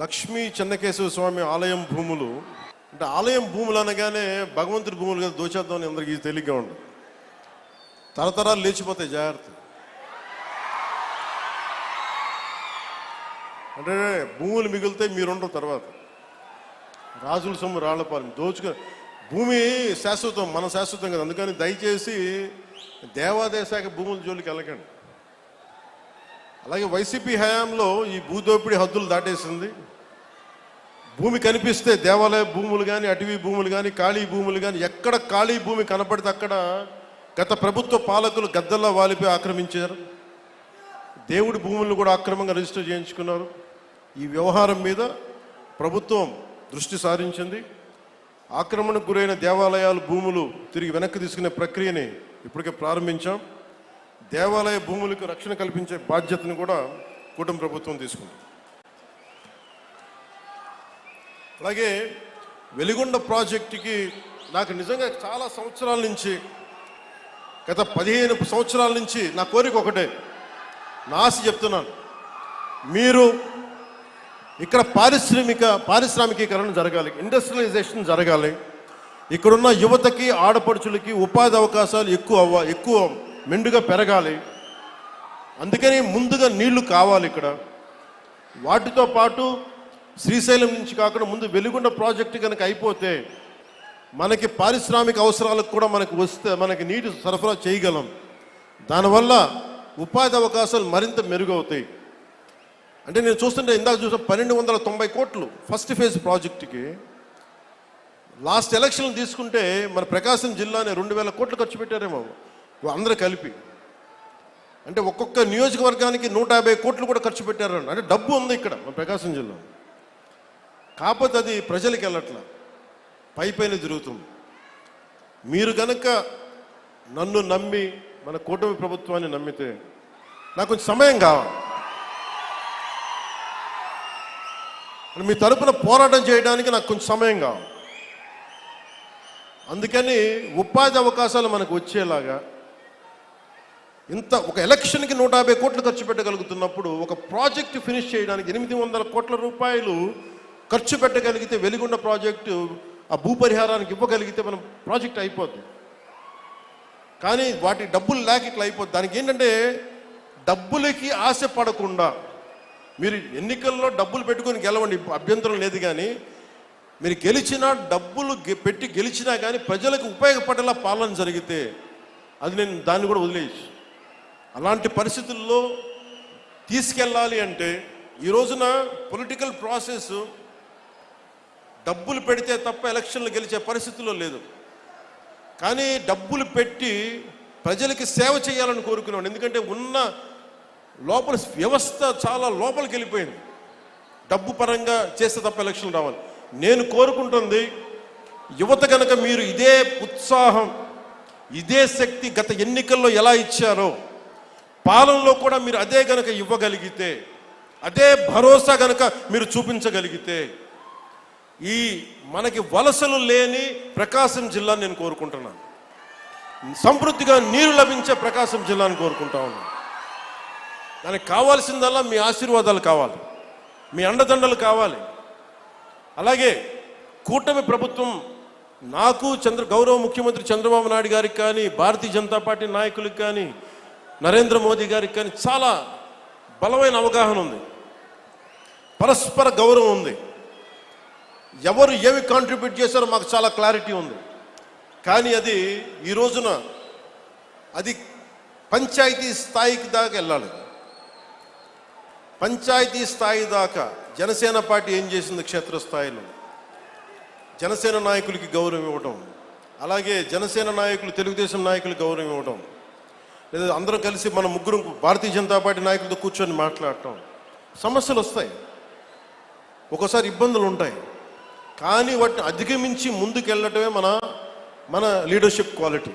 లక్ష్మీ చెన్నకేశవ స్వామి ఆలయం భూములు అంటే ఆలయం భూములు అనగానే భగవంతుడి భూములు కదా దోచేద్దామని అందరికీ తేలిగ్గా ఉండదు. తరతరాలు లేచిపోతాయి, జాగ్రత్త. అంటే భూములు మిగిలితే మీరుంటారు తర్వాత. రాజుల సొమ్ము రాళ్లపాలెం దోచుకు భూమి శాశ్వతం, మన శాశ్వతం కదా. అందుకని దయచేసి దేవాదాయ శాఖ భూముల జోలికి వెళ్ళకండి. అలాగే వైసీపీ హయాంలో ఈ భూదోపిడీ హద్దులు దాటేసింది. భూమి కనిపిస్తే దేవాలయ భూములు కానీ, అటవీ భూములు కానీ, ఖాళీ భూములు కానీ, ఎక్కడ ఖాళీ భూమి కనపడితే అక్కడ గత ప్రభుత్వ పాలకులు గద్దల్లా వాలిపోయి ఆక్రమించారు. దేవుడి భూములను కూడా అక్రమంగా రిజిస్టర్ చేయించుకున్నారు. ఈ వ్యవహారం మీద ప్రభుత్వం దృష్టి సారించింది. ఆక్రమణకు గురైన దేవాలయాలు భూములు తిరిగి వెనక్కి తీసుకునే ప్రక్రియని ఇప్పటికే ప్రారంభించాం. దేవాలయ భూములకు రక్షణ కల్పించే బాధ్యతను కూడా కూటమి ప్రభుత్వం తీసుకుంది. అలాగే వెలిగొండ ప్రాజెక్టుకి నాకు నిజంగా చాలా సంవత్సరాల నుంచి, గత 15 సంవత్సరాల నుంచి నా కోరిక ఒకటే, నా ఆశ చెప్తున్నాను. మీరు ఇక్కడ పారిశ్రామికీకరణ జరగాలి, ఇండస్ట్రియలైజేషన్ జరగాలి. ఇక్కడున్న యువతకి, ఆడపడుచులకి ఉపాధి అవకాశాలు ఎక్కువ మెండుగా పెరగాలి. అందుకని ముందుగా నీళ్లు కావాలి ఇక్కడ. వాటితో పాటు శ్రీశైలం నుంచి కాకుండా ముందు వెలిగొండ ప్రాజెక్టు కనుక అయిపోతే మనకి పారిశ్రామిక అవసరాలకు కూడా మనకి నీటి సరఫరా చేయగలం. దానివల్ల ఉపాధి అవకాశాలు మరింత మెరుగవుతాయి. అంటే నేను చూస్తుంటే ఇందాక చూసిన 1290 కోట్లు ఫస్ట్ ఫేజ్ ప్రాజెక్టుకి. లాస్ట్ ఎలక్షన్లు తీసుకుంటే మన ప్రకాశం జిల్లానే 2000 కోట్లు ఖర్చు పెట్టారేమో అందరూ కలిపి. అంటే ఒక్కొక్క నియోజకవర్గానికి 150 కోట్లు కూడా ఖర్చు పెట్టారండి. అంటే డబ్బు ఉంది ఇక్కడ మన ప్రకాశం జిల్లా. కాకపోతే అది ప్రజలకు వెళ్ళట్లా, పైపైన జరుగుతుంది. మీరు కనుక నన్ను నమ్మి మన కూటమి ప్రభుత్వాన్ని నమ్మితే నాకు కొంచెం సమయం కావాలి. మీ తరపున పోరాటం చేయడానికి నాకు కొంచెం సమయం కావాలి. అందుకని ఉపాధి అవకాశాలు మనకు వచ్చేలాగా ఒక ఎలక్షన్కి 150 కోట్లు ఖర్చు పెట్టగలుగుతున్నప్పుడు ఒక ప్రాజెక్టు ఫినిష్ చేయడానికి 800 కోట్ల రూపాయలు ఖర్చు పెట్టగలిగితే వెలిగొండ ప్రాజెక్టు ఆ భూపరిహారానికి ఇవ్వగలిగితే మనం ప్రాజెక్ట్ అయిపోద్ది. కానీ వాటి డబ్బులు లేక ఇట్లా అయిపోద్ది. దానికి ఏంటంటే డబ్బులకి ఆశ పడకుండా, మీరు ఎన్నికల్లో డబ్బులు పెట్టుకొని గెలవండి, అభ్యంతరం లేదు. కానీ మీరు గెలిచినా, డబ్బులు పెట్టి గెలిచినా కానీ ప్రజలకు ఉపయోగపడేలా పాలన జరిగితే అది నేను దాన్ని కూడా వదిలేయచ్చు. అలాంటి పరిస్థితుల్లో తీసుకెళ్ళాలి అంటే ఈ రోజున పొలిటికల్ ప్రాసెస్ డబ్బులు పెడితే తప్ప ఎలక్షన్లు గెలిచే పరిస్థితుల్లో లేదు. కానీ డబ్బులు పెట్టి ప్రజలకి సేవ చేయాలని కోరుకున్నాను. ఎందుకంటే ఉన్న లోపల వ్యవస్థ చాలా లోపలికి వెళ్ళిపోయింది. డబ్బు పరంగా చేస్తే తప్ప ఎలక్షన్లు రావాలి. నేను కోరుకుంటుంది యువత కనుక మీరు ఇదే ఉత్సాహం, ఇదే శక్తి గత ఎన్నికల్లో ఎలా ఇచ్చారో పాలనలో కూడా మీరు అదే కనుక ఇవ్వగలిగితే, అదే భరోసా కనుక మీరు చూపించగలిగితే ఈ మనకి వలసలు లేని ప్రకాశం జిల్లాని నేను కోరుకుంటున్నాను. సమృద్ధిగా నీరు లభించే ప్రకాశం జిల్లాని కోరుకుంటా ఉన్నాను. దానికి కావాల్సిందల్లా మీ ఆశీర్వాదాలు కావాలి, మీ అండదండలు కావాలి. అలాగే కూటమి ప్రభుత్వం నాకు గౌరవ ముఖ్యమంత్రి చంద్రబాబు నాయుడు గారికి కానీ, భారతీయ జనతా పార్టీ నాయకులకు కానీ, నరేంద్ర మోదీ గారికి కానీ చాలా బలమైన అవగాహన ఉంది, పరస్పర గౌరవం ఉంది. ఎవరు ఏమి కాంట్రిబ్యూట్ చేశారో మాకు చాలా క్లారిటీ ఉంది. కానీ అది ఈ రోజున అది పంచాయతీ స్థాయికి దాకా వెళ్ళాలి. పంచాయతీ స్థాయి దాకా జనసేన పార్టీ ఏం చేసింది, క్షేత్రస్థాయిలో జనసేన నాయకులకి గౌరవం ఇవ్వటం, అలాగే జనసేన నాయకులు తెలుగుదేశం నాయకులకు గౌరవం ఇవ్వటం, లేదా అందరం కలిసి మన ముగ్గురు భారతీయ జనతా పార్టీ నాయకులతో కూర్చొని మాట్లాడటం. సమస్యలు వస్తాయి, ఒక్కోసారి ఇబ్బందులు ఉంటాయి. కానీ వాటిని అధిగమించి ముందుకెళ్ళటమే మన లీడర్షిప్ క్వాలిటీ.